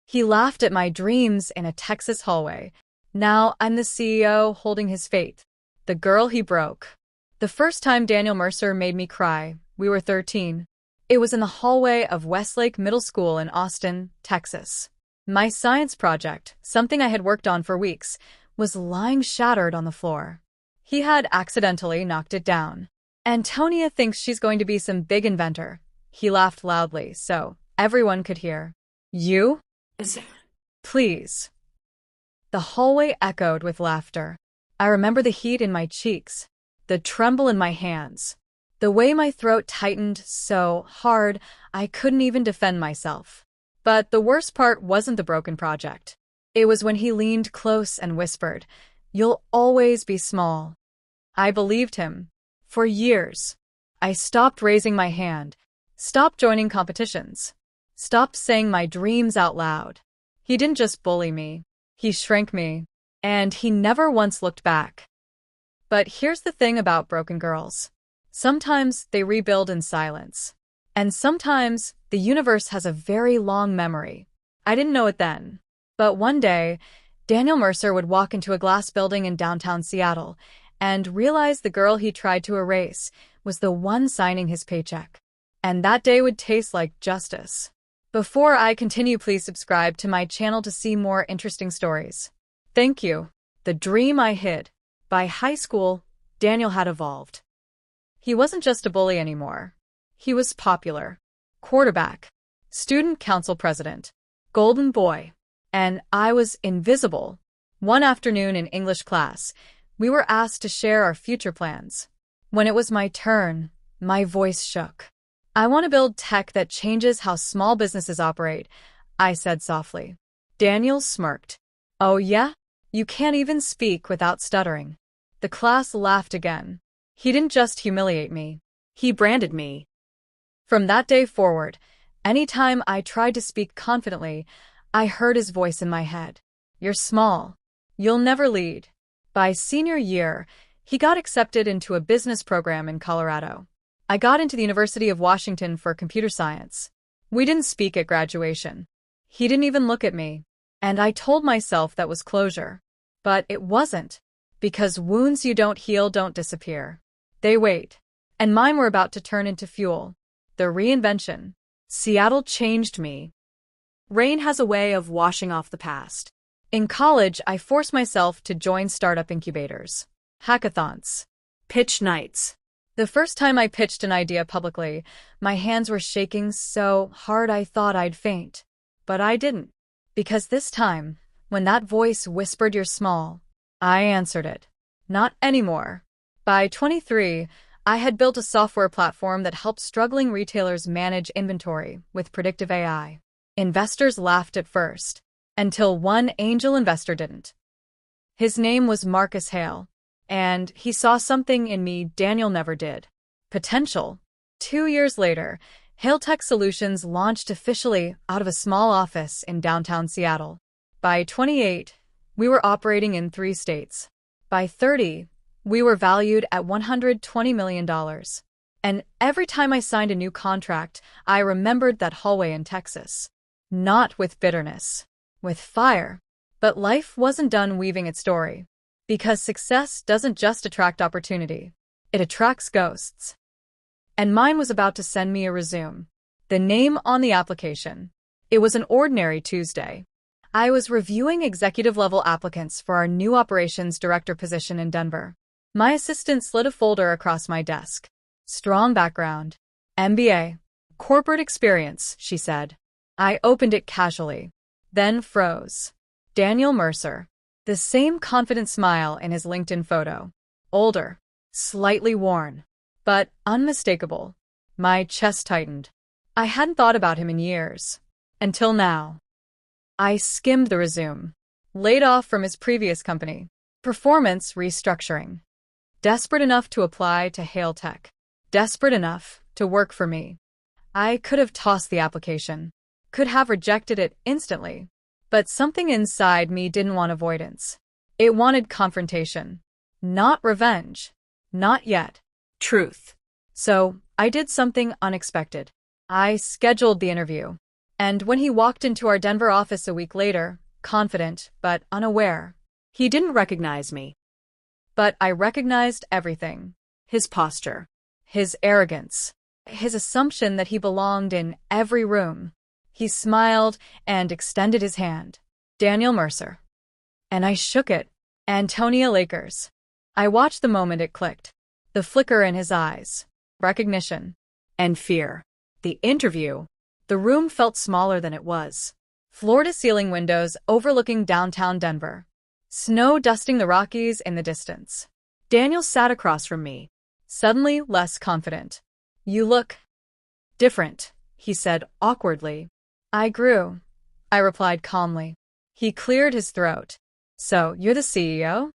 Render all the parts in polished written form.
He laughed at my dreams in a Texas hallway. Now I'm the CEO holding his fate. The girl he broke. The first time Daniel Mercer made me cry, we were 13. It was in the hallway of Westlake Middle School in Austin, Texas. My science project, something I had worked on for weeks, was lying shattered on the floor. He had accidentally knocked it down. Antonia thinks she's going to be some big inventor. He laughed loudly so everyone could hear. You? Please. The hallway echoed with laughter. I remember the heat in my cheeks, the tremble in my hands, the way my throat tightened so hard I couldn't even defend myself. But the worst part wasn't the broken project. It was when he leaned close and whispered, "You'll always be small." I believed him. For years. I stopped raising my hand, stopped joining competitions, stopped saying my dreams out loud. He didn't just bully me. He shrank me. And he never once looked back. But here's the thing about broken girls. Sometimes they rebuild in silence. And sometimes the universe has a very long memory. I didn't know it then. But one day, Daniel Mercer would walk into a glass building in downtown Seattle and realize the girl he tried to erase was the one signing his paycheck. And that day would taste like justice. Before I continue, please subscribe to my channel to see more interesting stories. Thank you. The dream I hid. By high school, Daniel had evolved. He wasn't just a bully anymore. He was popular. Quarterback. Student council president. Golden boy. And I was invisible. One afternoon in English class, we were asked to share our future plans. When it was my turn, my voice shook. I want to build tech that changes how small businesses operate, I said softly. Daniel smirked. Oh yeah? You can't even speak without stuttering. The class laughed again. He didn't just humiliate me. He branded me. From that day forward, anytime I tried to speak confidently, I heard his voice in my head. You're small. You'll never lead. By senior year, he got accepted into a business program in Colorado. I got into the University of Washington for computer science. We didn't speak at graduation. He didn't even look at me. And I told myself that was closure. But it wasn't. Because wounds you don't heal don't disappear. They wait. And mine were about to turn into fuel. The reinvention. Seattle changed me. Rain has a way of washing off the past. In college, I forced myself to join startup incubators. Hackathons. Pitch nights. The first time I pitched an idea publicly, my hands were shaking so hard I thought I'd faint. But I didn't. Because this time, when that voice whispered you're small, I answered it. Not anymore. By 23, I had built a software platform that helped struggling retailers manage inventory with predictive AI. Investors laughed at first, until one angel investor didn't. His name was Marcus Hale, and he saw something in me Daniel never did. Potential. 2 years later, Hale Tech Solutions launched officially out of a small office in downtown Seattle. By 28, we were operating in 3 states. By 30, we were valued at $120 million. And every time I signed a new contract, I remembered that hallway in Texas. Not with bitterness, with fire. But life wasn't done weaving its story. Because success doesn't just attract opportunity. It attracts ghosts. And mine was about to send me a resume. The name on the application. It was an ordinary Tuesday. I was reviewing executive-level applicants for our new operations director position in Denver. My assistant slid a folder across my desk. Strong background. MBA. Corporate experience, she said. I opened it casually. Then froze. Daniel Mercer. The same confident smile in his LinkedIn photo. Older. Slightly worn. But unmistakable. My chest tightened. I hadn't thought about him in years. Until now. I skimmed the resume. Laid off from his previous company. Performance restructuring. Desperate enough to apply to Hale Tech. Desperate enough to work for me. I could have tossed the application. Could have rejected it instantly. But something inside me didn't want avoidance. It wanted confrontation. Not revenge. Not yet. Truth. So, I did something unexpected. I scheduled the interview. And when he walked into our Denver office a week later, confident but unaware, He didn't recognize me. but I recognized everything. His posture. His arrogance. His assumption that he belonged in every room. He smiled and extended his hand. Daniel Mercer. And I shook it. Antonia Lakers. I watched the moment it clicked. The flicker in his eyes. Recognition. And fear. The interview. The room felt smaller than it was. Floor-to-ceiling windows overlooking downtown Denver. Snow dusting the Rockies in the distance. Daniel sat across from me. Suddenly less confident. You look different, he said awkwardly. I grew, I replied calmly. He cleared his throat. So, you're the CEO?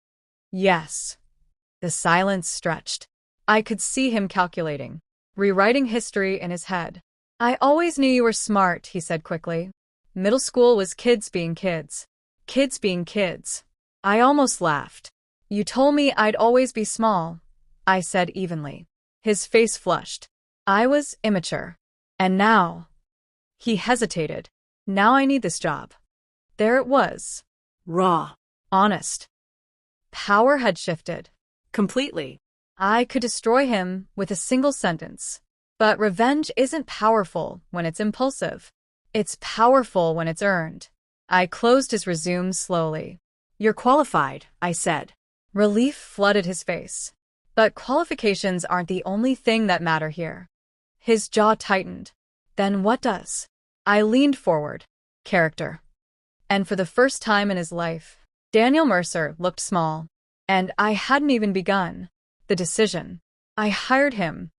Yes. The silence stretched. I could see him calculating, rewriting history in his head. I always knew you were smart, he said quickly. Middle school was kids being kids. Kids being kids. I almost laughed. You told me I'd always be small, I said evenly. His face flushed. I was immature. And now? He hesitated. Now I need this job. There it was. Raw. Honest. Power had shifted. Completely. I could destroy him with a single sentence. But revenge isn't powerful when it's impulsive. It's powerful when it's earned. I closed his resume slowly. You're qualified, I said. Relief flooded his face. But qualifications aren't the only thing that matter here. His jaw tightened. Then what does? I leaned forward. Character. And for the first time in his life, Daniel Mercer looked small. And I hadn't even begun the decision. I hired him.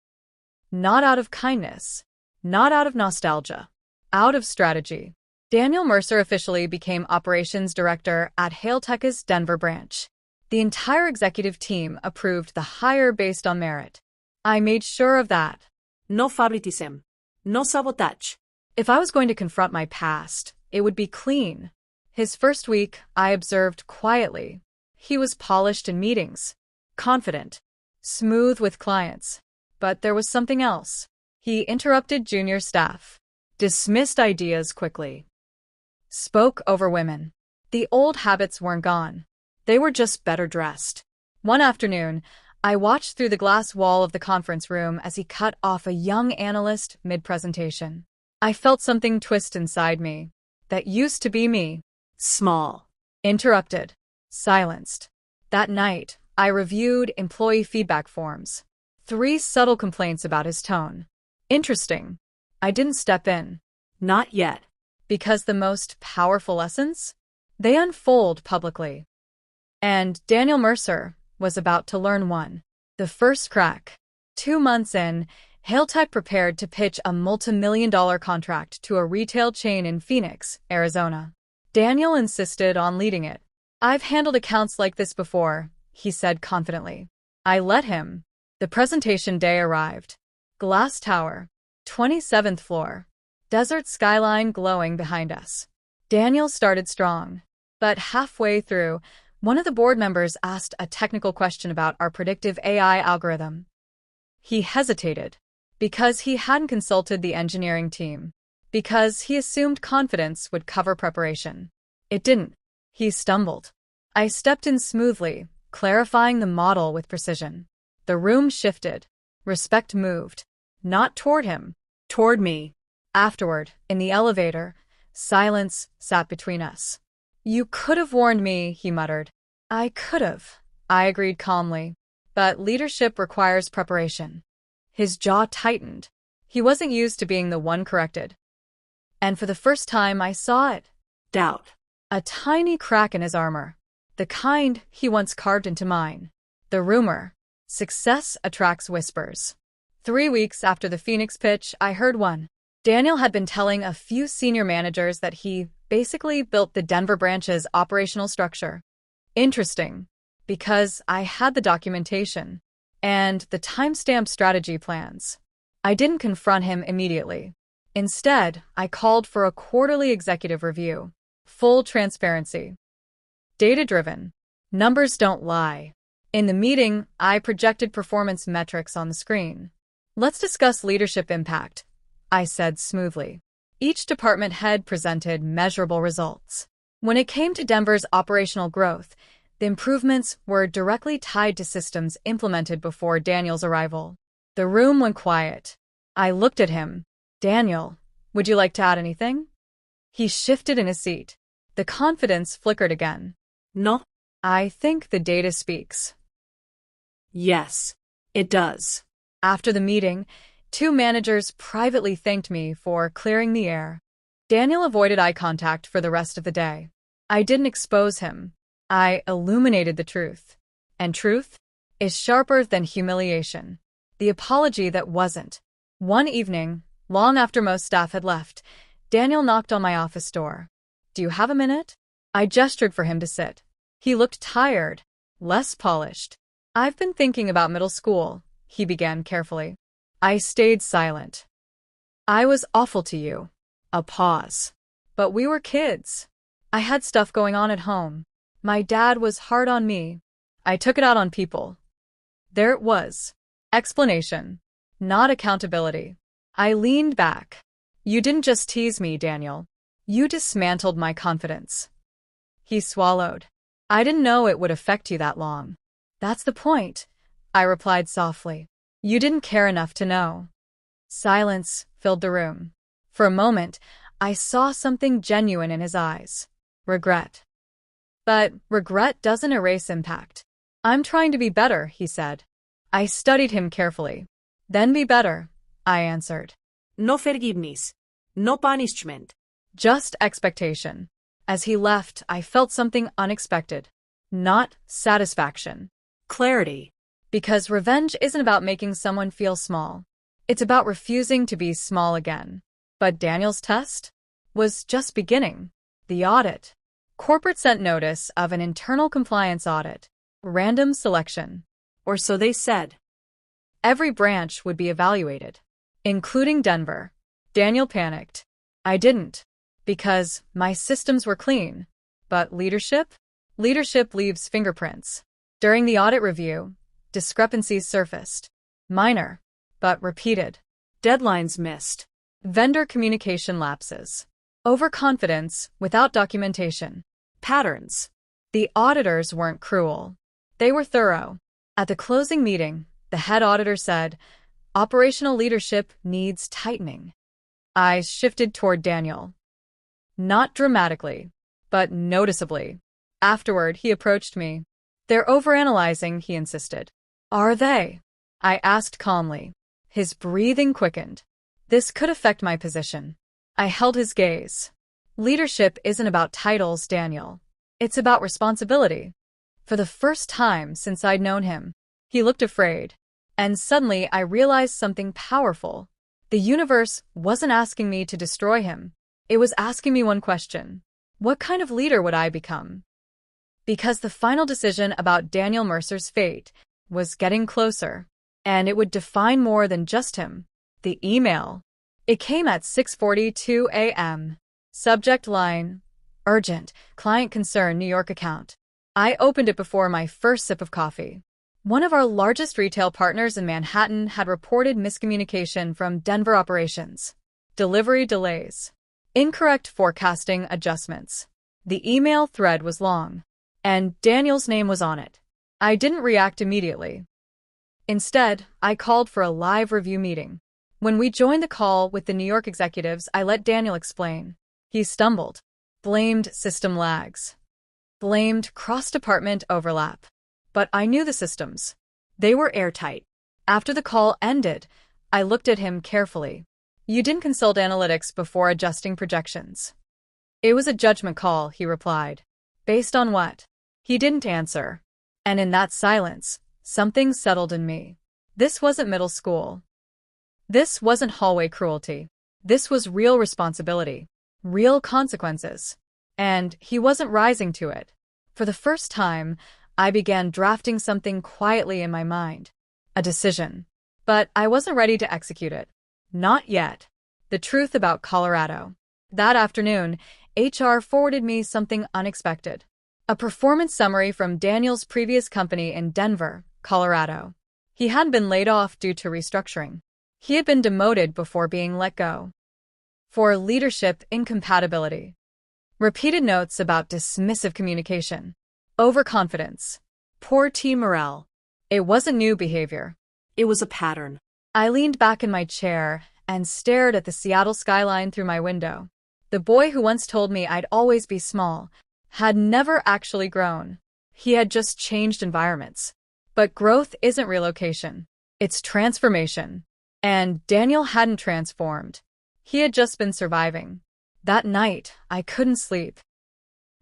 Not out of kindness. Not out of nostalgia. Out of strategy. Daniel Mercer officially became operations director at HaleTech's Denver branch. The entire executive team approved the hire based on merit. I made sure of that. No favoritism. No sabotage. If I was going to confront my past, it would be clean. His first week, I observed quietly. He was polished in meetings, confident, smooth with clients. But there was something else. He interrupted junior staff, dismissed ideas quickly, spoke over women. The old habits weren't gone. They were just better dressed. One afternoon, I watched through the glass wall of the conference room as he cut off a young analyst mid-presentation. I felt something twist inside me. That used to be me. Small. Interrupted. Silenced. That night, I reviewed employee feedback forms. 3 subtle complaints about his tone. Interesting. I didn't step in. Not yet. Because the most powerful lessons? They unfold publicly. And Daniel Mercer was about to learn one. The first crack. 2 months in, HaleTech prepared to pitch a multi-million-dollar contract to a retail chain in Phoenix, Arizona. Daniel insisted on leading it. I've handled accounts like this before, he said confidently. I let him. The presentation day arrived. Glass tower. 27th floor. Desert skyline glowing behind us. Daniel started strong. But halfway through, one of the board members asked a technical question about our predictive AI algorithm. He hesitated. Because he hadn't consulted the engineering team. Because he assumed confidence would cover preparation. It didn't. He stumbled. I stepped in smoothly, clarifying the model with precision. The room shifted. Respect moved. Not toward him. Toward me. Afterward, in the elevator, silence sat between us. You could have warned me, he muttered. I could have, I agreed calmly. But leadership requires preparation. His jaw tightened. He wasn't used to being the one corrected. And for the first time I saw it. Doubt. A tiny crack in his armor. The kind he once carved into mine. The rumor. Success attracts whispers. 3 weeks after the Phoenix pitch, I heard one. Daniel had been telling a few senior managers that he basically built the Denver branch's operational structure. Interesting, because I had the documentation and the timestamp strategy plans. I didn't confront him immediately. Instead, I called for a quarterly executive review. Full transparency. Data-driven. Numbers don't lie. In the meeting, I projected performance metrics on the screen. Let's discuss leadership impact, I said smoothly. Each department head presented measurable results. When it came to Denver's operational growth, the improvements were directly tied to systems implemented before Daniel's arrival. The room went quiet. I looked at him. Daniel, would you like to add anything? He shifted in his seat. The confidence flickered again. No. I think the data speaks. Yes, it does. After the meeting, 2 managers privately thanked me for clearing the air. Daniel avoided eye contact for the rest of the day. I didn't expose him. I illuminated the truth. And truth is sharper than humiliation. The apology that wasn't. One evening, long after most staff had left, Daniel knocked on my office door. Do you have a minute? I gestured for him to sit. He looked tired, less polished. I've been thinking about middle school, he began carefully. I stayed silent. I was awful to you. A pause. But we were kids. I had stuff going on at home. My dad was hard on me. I took it out on people. There it was. Explanation. Not accountability. I leaned back. You didn't just tease me, Daniel. You dismantled my confidence. He swallowed. I didn't know it would affect you that long. That's the point, I replied softly. You didn't care enough to know. Silence filled the room. For a moment, I saw something genuine in his eyes. Regret. But regret doesn't erase impact. I'm trying to be better, he said. I studied him carefully. Then be better, I answered. No forgiveness. No punishment. Just expectation. As he left, I felt something unexpected. Not satisfaction. Clarity. Because revenge isn't about making someone feel small. It's about refusing to be small again. But Daniel's test was just beginning. The audit. Corporate sent notice of an internal compliance audit. Random selection. Or so they said. Every branch would be evaluated, including Denver. Daniel panicked. I didn't, because my systems were clean. But leadership? Leadership leaves fingerprints. During the audit review, discrepancies surfaced. Minor, but repeated. Deadlines missed. Vendor communication lapses. Overconfidence without documentation. Patterns. The auditors weren't cruel. They were thorough. At the closing meeting, the head auditor said, operational leadership needs tightening. Eyes shifted toward Daniel. Not dramatically, but noticeably. Afterward, he approached me. They're overanalyzing, he insisted. Are they? I asked calmly. His breathing quickened. This could affect my position. I held his gaze. Leadership isn't about titles, Daniel. It's about responsibility. For the first time since I'd known him, he looked afraid. And suddenly I realized something powerful. The universe wasn't asking me to destroy him. It was asking me one question. What kind of leader would I become? Because the final decision about Daniel Mercer's fate was getting closer, and it would define more than just him. The email. It came at 6:42 a.m. Subject line, urgent, client concern, New York account. I opened it before my first sip of coffee. One of our largest retail partners in Manhattan had reported miscommunication from Denver operations. Delivery delays. Incorrect forecasting adjustments. The email thread was long, and Daniel's name was on it. I didn't react immediately. Instead, I called for a live review meeting. When we joined the call with the New York executives, I let Daniel explain. He stumbled, blamed system lags, blamed cross-department overlap. But I knew the systems. They were airtight. After the call ended, I looked at him carefully. You didn't consult analytics before adjusting projections. It was a judgment call, he replied. Based on what? He didn't answer. And in that silence, something settled in me. This wasn't middle school. This wasn't hallway cruelty. This was real responsibility, real consequences. And he wasn't rising to it. For the first time, I began drafting something quietly in my mind. A decision. But I wasn't ready to execute it. Not yet. The truth about Colorado. That afternoon, HR forwarded me something unexpected. A performance summary from Daniel's previous company in Denver, Colorado. He hadn't been laid off due to restructuring. He had been demoted before being let go. for leadership incompatibility. Repeated notes about dismissive communication, overconfidence, Poor team morale. it wasn't new behavior. It was a pattern. I leaned back in my chair and stared at the Seattle skyline through my window. The boy who once told me I'd always be small had never actually grown. He had just changed environments. But growth isn't relocation. It's transformation. And Daniel hadn't transformed. He had just been surviving. That night, I couldn't sleep.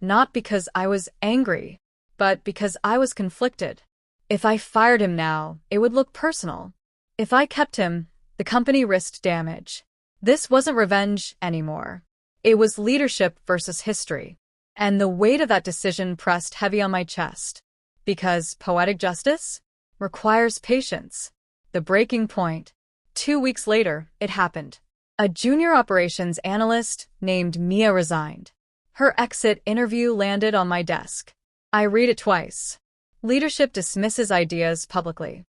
Not because I was angry, but because I was conflicted. If I fired him now, it would look personal. If I kept him, the company risked damage. This wasn't revenge anymore. It was leadership versus history. And the weight of that decision pressed heavy on my chest. Because poetic justice requires patience. The breaking point. 2 weeks later, it happened. A junior operations analyst named Mia resigned. Her exit interview landed on my desk. I read it twice. Leadership dismisses ideas publicly.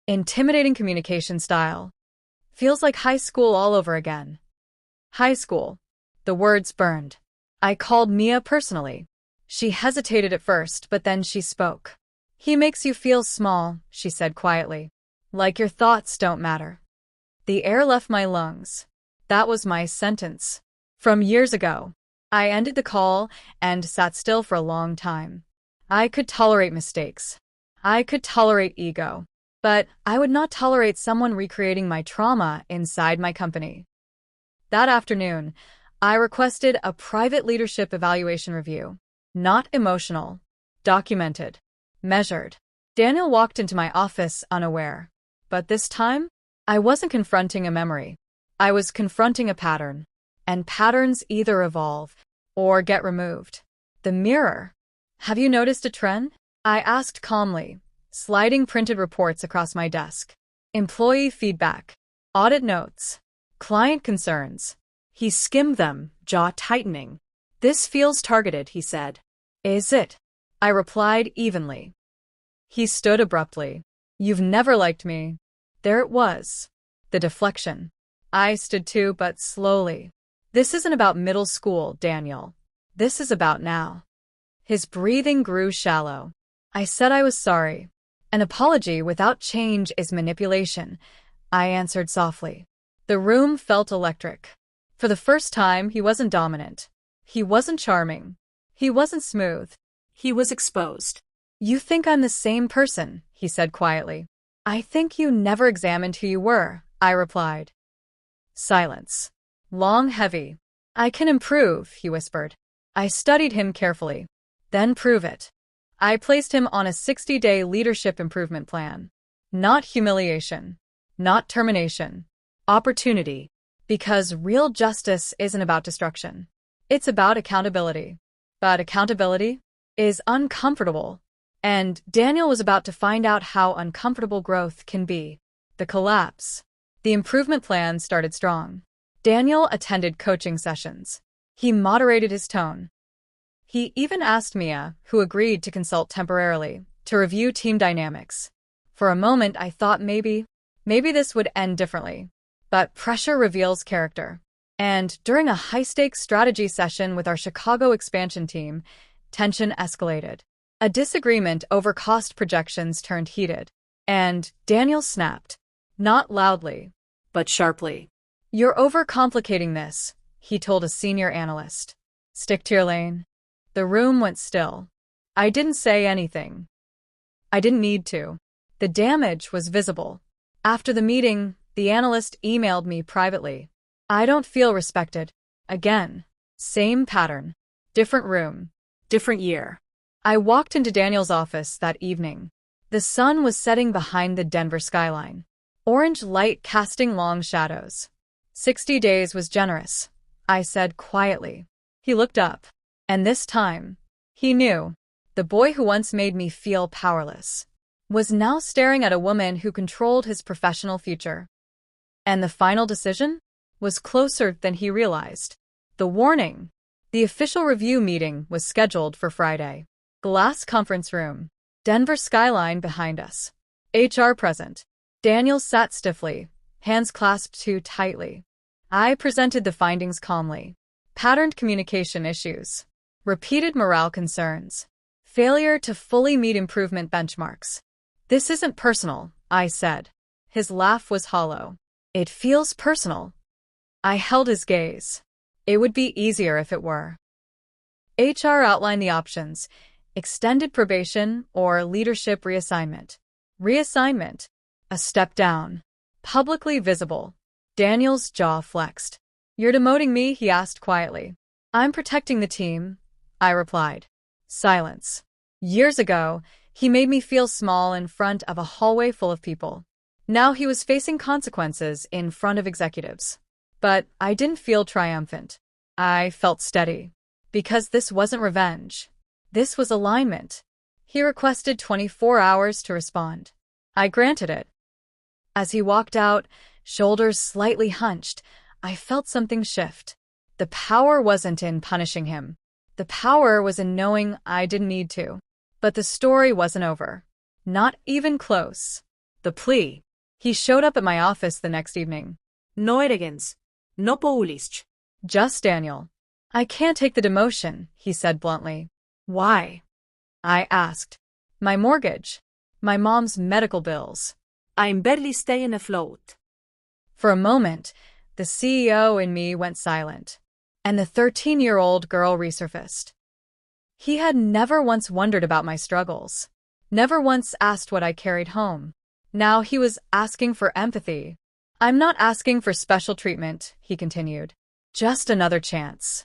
Intimidating communication style. Feels like high school all over again. High school. The words burned. I called Mia personally. She hesitated at first, but then she spoke. He makes you feel small, she said quietly. Like your thoughts don't matter. The air left my lungs. That was my sentence. From years ago. I ended the call and sat still for a long time. I could tolerate mistakes. I could tolerate ego. But I would not tolerate someone recreating my trauma inside my company. That afternoon, I requested a private leadership evaluation review. Not emotional. Documented. Measured. Daniel walked into my office unaware. But this time, I wasn't confronting a memory. I was confronting a pattern. And patterns either evolve or get removed. The mirror. Have you noticed a trend? I asked calmly, sliding printed reports across my desk. Employee feedback. Audit notes. Client concerns. He skimmed them, jaw tightening. This feels targeted, he said. Is it? I replied evenly. He stood abruptly. You've never liked me. There it was. The deflection. I stood too, but slowly. This isn't about middle school, Daniel. This is about now. His breathing grew shallow. I said I was sorry. An apology without change is manipulation, I answered softly. The room felt electric. For the first time, he wasn't dominant. He wasn't charming. He wasn't smooth. He was exposed. You think I'm the same person, he said quietly. I think you never examined who you were, I replied. Silence. Long, heavy. I can improve, he whispered. I studied him carefully. Then prove it. I placed him on a 60-day leadership improvement plan. Not humiliation. Not termination. Opportunity. Because real justice isn't about destruction. It's about accountability. But accountability is uncomfortable. And Daniel was about to find out how uncomfortable growth can be. The collapse. The improvement plan started strong. Daniel attended coaching sessions. He moderated his tone. He even asked Mia, who agreed to consult temporarily, to review team dynamics. For a moment, I thought maybe this would end differently. But pressure reveals character. And during a high-stakes strategy session with our Chicago expansion team, tension escalated. A disagreement over cost projections turned heated. And Daniel snapped. Not loudly, but sharply. You're overcomplicating this, he told a senior analyst. Stick to your lane. The room went still. I didn't say anything. I didn't need to. The damage was visible. After the meeting, the analyst emailed me privately. I don't feel respected. Again. Same pattern. Different room. Different year. I walked into Daniel's office that evening. The sun was setting behind the Denver skyline. Orange light casting long shadows. 60 days was generous, I said quietly. He looked up. And this time, he knew. The boy who once made me feel powerless was now staring at a woman who controlled his professional future. And the final decision was closer than he realized. The warning. The official review meeting was scheduled for Friday. Glass conference room. Denver skyline behind us. HR present. Daniel sat stiffly, hands clasped too tightly. I presented the findings calmly. Patterned communication issues. Repeated morale concerns. Failure to fully meet improvement benchmarks. This isn't personal, I said. His laugh was hollow. It feels personal. I held his gaze. It would be easier if it were. HR outlined the options: extended probation or leadership reassignment. Reassignment. A step down. Publicly visible. Daniel's jaw flexed. You're demoting me? He asked quietly. I'm protecting the team, I replied. Silence. Years ago, he made me feel small in front of a hallway full of people. Now he was facing consequences in front of executives. But I didn't feel triumphant. I felt steady. Because this wasn't revenge. This was alignment. He requested 24 hours to respond. I granted it. As he walked out, shoulders slightly hunched, I felt something shift. The power wasn't in punishing him. The power was in knowing I didn't need to. But the story wasn't over. Not even close. The plea. He showed up at my office the next evening. No arrogance. No populism. Just Daniel. I can't take the demotion, he said bluntly. Why? I asked. My mortgage. My mom's medical bills. I'm barely staying afloat. For a moment, the CEO in me went silent, and the 13-year-old girl resurfaced. He had never once wondered about my struggles, never once asked what I carried home. Now he was asking for empathy. I'm not asking for special treatment, he continued. Just another chance.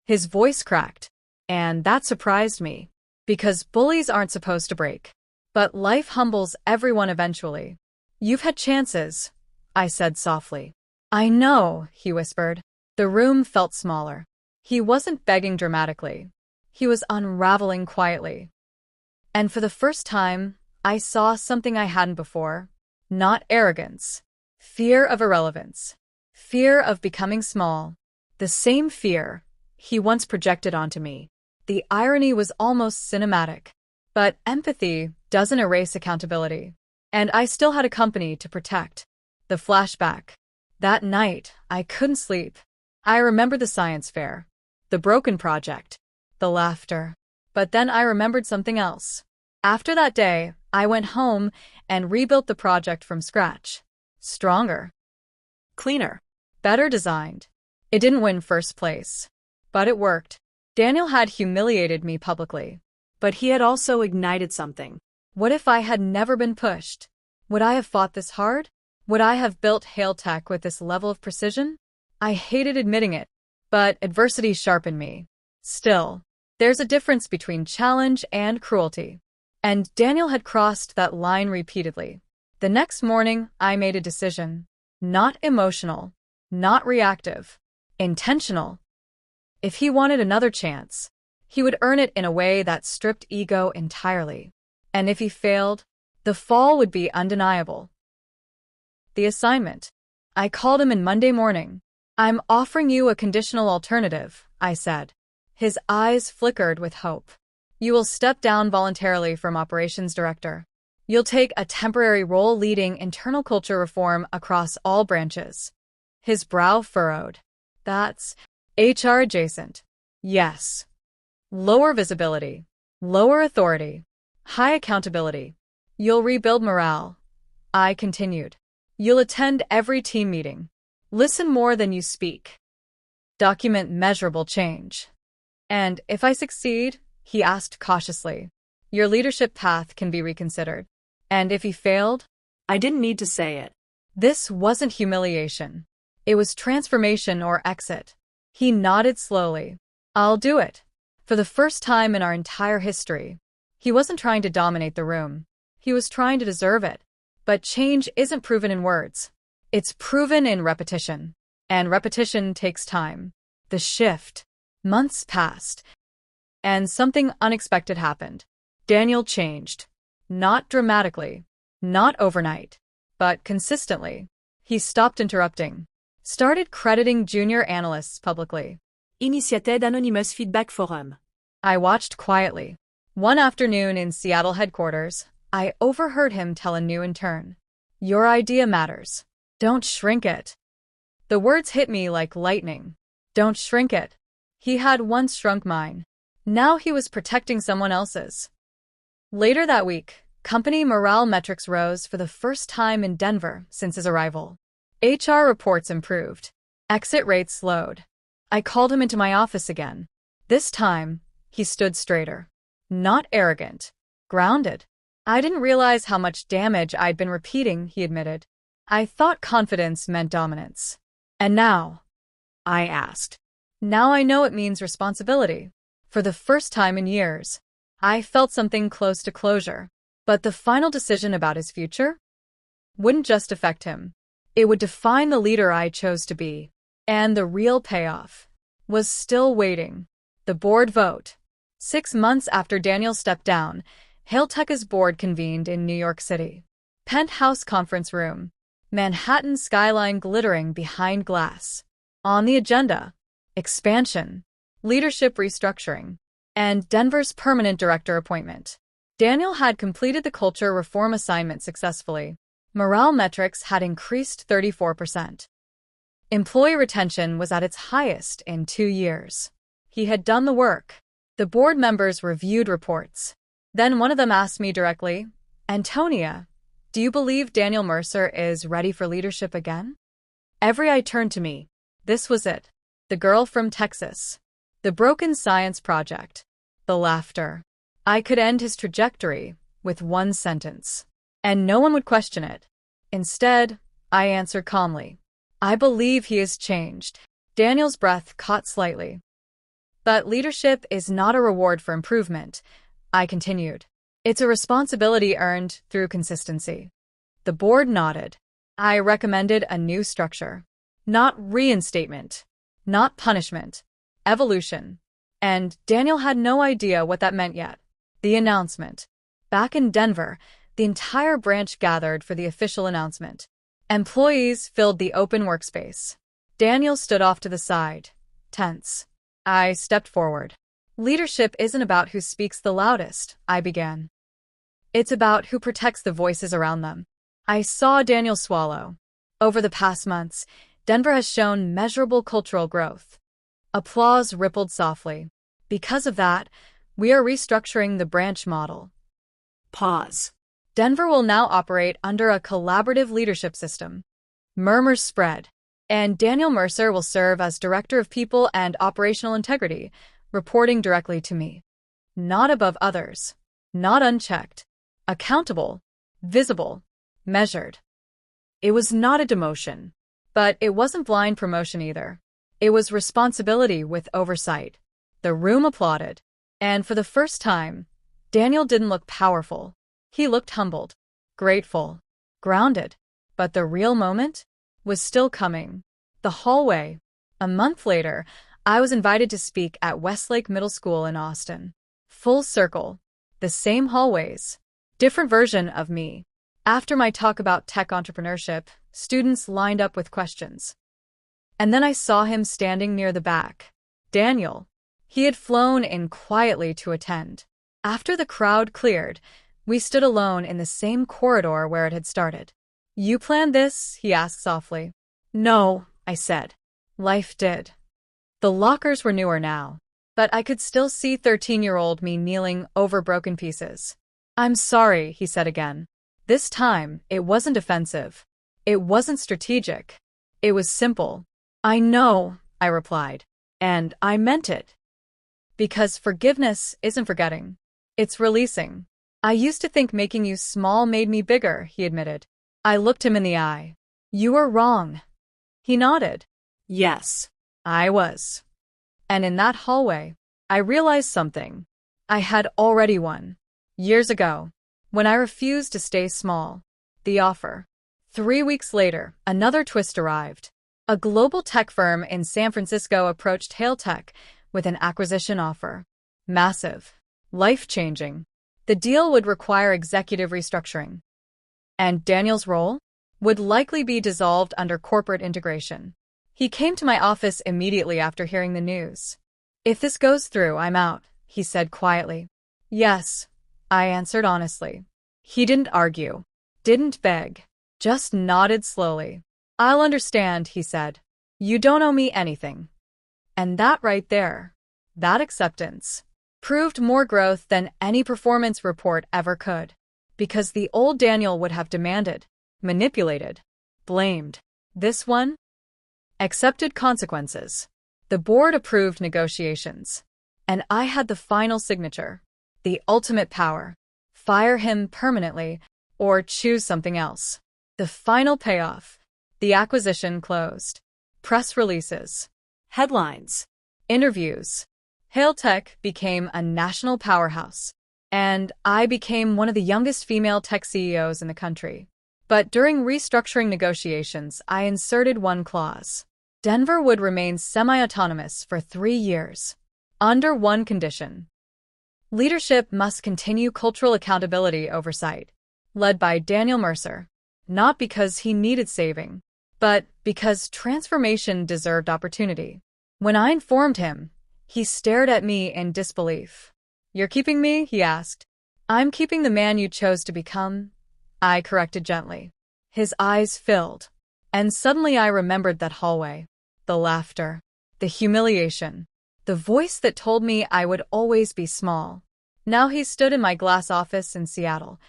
His voice cracked, and that surprised me, because bullies aren't supposed to break. But life humbles everyone eventually. You've had chances, I said softly. I know, he whispered. The room felt smaller. He wasn't begging dramatically. He was unraveling quietly. And for the first time, I saw something I hadn't before. Not arrogance. Fear of irrelevance. Fear of becoming small. The same fear he once projected onto me. The irony was almost cinematic. But empathy doesn't erase accountability. And I still had a company to protect. The flashback. That night, I couldn't sleep. I remembered the science fair, the broken project, the laughter. But then I remembered something else. After that day, I went home and rebuilt the project from scratch. Stronger. Cleaner. Better designed. It didn't win first place. But it worked. Daniel had humiliated me publicly. But he had also ignited something. What if I had never been pushed? Would I have fought this hard? Would I have built Hail Tech with this level of precision? I hated admitting it, but adversity sharpened me. Still, there's a difference between challenge and cruelty. And Daniel had crossed that line repeatedly. The next morning, I made a decision. Not emotional, not reactive, intentional. If he wanted another chance, he would earn it in a way that stripped ego entirely. And if he failed, the fall would be undeniable. The assignment. I called him in Monday morning. I'm offering you a conditional alternative, I said. His eyes flickered with hope. You will step down voluntarily from operations director. You'll take a temporary role leading internal culture reform across all branches. His brow furrowed. That's HR adjacent. Yes. Lower visibility. Lower authority. High accountability. You'll rebuild morale. I continued. You'll attend every team meeting. Listen more than you speak. Document measurable change. And if I succeed, he asked cautiously, your leadership path can be reconsidered. And if he failed? I didn't need to say it. This wasn't humiliation. It was transformation or exit. He nodded slowly. I'll do it. For the first time in our entire history. He wasn't trying to dominate the room. He was trying to deserve it. But change isn't proven in words. It's proven in repetition. And repetition takes time. The shift. Months passed. And something unexpected happened. Daniel changed. Not dramatically. Not overnight. But consistently. He stopped interrupting. Started crediting junior analysts publicly. Initiated Anonymous Feedback Forum. I watched quietly. One afternoon in Seattle headquarters, I overheard him tell a new intern. Your idea matters. Don't shrink it. The words hit me like lightning. Don't shrink it. He had once shrunk mine. Now he was protecting someone else's. Later that week, company morale metrics rose for the first time in Denver since his arrival. HR reports improved. Exit rates slowed. I called him into my office again. This time, he stood straighter. Not arrogant. Grounded. I didn't realize how much damage I'd been repeating, he admitted. I thought confidence meant dominance. And now? I asked. Now I know it means responsibility. For the first time in years, I felt something close to closure. But the final decision about his future wouldn't just affect him. It would define the leader I chose to be. And the real payoff was still waiting. The board vote. 6 months after Daniel stepped down, Hailtech's board convened in New York City. Penthouse conference room. Manhattan skyline glittering behind glass. On the agenda, expansion, leadership restructuring, and Denver's permanent director appointment. Daniel had completed the culture reform assignment successfully. Morale metrics had increased 34%. Employee retention was at its highest in 2 years. He had done the work. The board members reviewed reports. Then one of them asked me directly, Antonia, do you believe Daniel Mercer is ready for leadership again? Every eye turned to me. This was it. The girl from Texas. The broken science project. The laughter. I could end his trajectory with one sentence. And no one would question it. Instead, I answered calmly. I believe he has changed. Daniel's breath caught slightly. But leadership is not a reward for improvement, I continued. It's a responsibility earned through consistency. The board nodded. I recommended a new structure. Not reinstatement. Not punishment. Evolution. And Daniel had no idea what that meant yet. The announcement. Back in Denver, the entire branch gathered for the official announcement. Employees filled the open workspace. Daniel stood off to the side, tense. I stepped forward. Leadership isn't about who speaks the loudest, I began. It's about who protects the voices around them. I saw Daniel swallow. Over the past months, Denver has shown measurable cultural growth. Applause rippled softly. Because of that, we are restructuring the branch model. Pause. Denver will now operate under a collaborative leadership system. Murmurs spread. And Daniel Mercer will serve as Director of People and Operational Integrity, reporting directly to me. Not above others. Not unchecked. Accountable. Visible. Measured. It was not a demotion. But it wasn't blind promotion either. It was responsibility with oversight. The room applauded. And for the first time, Daniel didn't look powerful. He looked humbled, grateful, grounded. But the real moment was still coming. The hallway. A month later, I was invited to speak at Westlake Middle School in Austin. Full circle. The same hallways. Different version of me. After my talk about tech entrepreneurship, students lined up with questions. And then I saw him standing near the back. Daniel. He had flown in quietly to attend. After the crowd cleared, we stood alone in the same corridor where it had started. You planned this? He asked softly. No, I said. Life did. The lockers were newer now, but I could still see 13-year-old me kneeling over broken pieces. I'm sorry, he said again. This time, it wasn't offensive. It wasn't strategic. It was simple. I know, I replied. And I meant it. Because forgiveness isn't forgetting. It's releasing. I used to think making you small made me bigger, he admitted. I looked him in the eye. You were wrong. He nodded. Yes, I was. And in that hallway, I realized something. I had already won. Years ago, when I refused to stay small. The offer. 3 weeks later, another twist arrived. A global tech firm in San Francisco approached Hailtech with an acquisition offer. Massive. Life-changing. The deal would require executive restructuring. And Daniel's role would likely be dissolved under corporate integration. He came to my office immediately after hearing the news. If this goes through, I'm out, he said quietly. Yes, I answered honestly. He didn't argue, didn't beg, just nodded slowly. I'll understand, he said. You don't owe me anything. And that right there, that acceptance, proved more growth than any performance report ever could. Because the old Daniel would have demanded, manipulated, blamed. This one accepted consequences. The board approved negotiations. And I had the final signature, the ultimate power. Fire him permanently or choose something else. The final payoff. The acquisition closed. Press releases. Headlines. Interviews. Hailtech became a national powerhouse. And I became one of the youngest female tech CEOs in the country. But during restructuring negotiations, I inserted one clause. Denver would remain semi-autonomous for 3 years. Under one condition. Leadership must continue cultural accountability oversight, led by Daniel Mercer, not because he needed saving, but because transformation deserved opportunity. When I informed him, he stared at me in disbelief. You're keeping me? He asked. I'm keeping the man you chose to become, I corrected gently. His eyes filled, and suddenly I remembered that hallway, the laughter, the humiliation, the voice that told me I would always be small. Now he stood in my glass office in Seattle,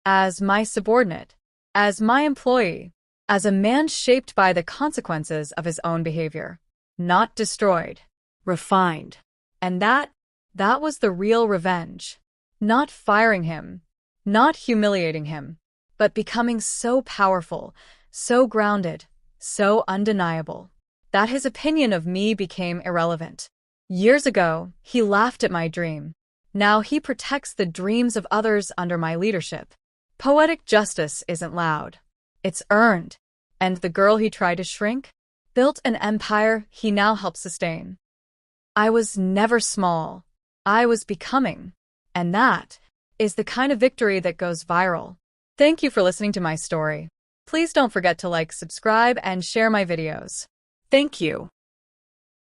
as my subordinate, as my employee, as a man shaped by the consequences of his own behavior, not destroyed, Refined. and that was the real revenge. Not firing him, not humiliating him, but becoming so powerful, so grounded, so undeniable, that his opinion of me became irrelevant. Years ago, he laughed at my dream. Now he protects the dreams of others under my leadership. Poetic justice isn't loud. It's earned. And the girl he tried to shrink built an empire he now helps sustain. I was never small. I was becoming. And that is the kind of victory that goes viral. Thank you for listening to my story. Please don't forget to like, subscribe, and share my videos. Thank you.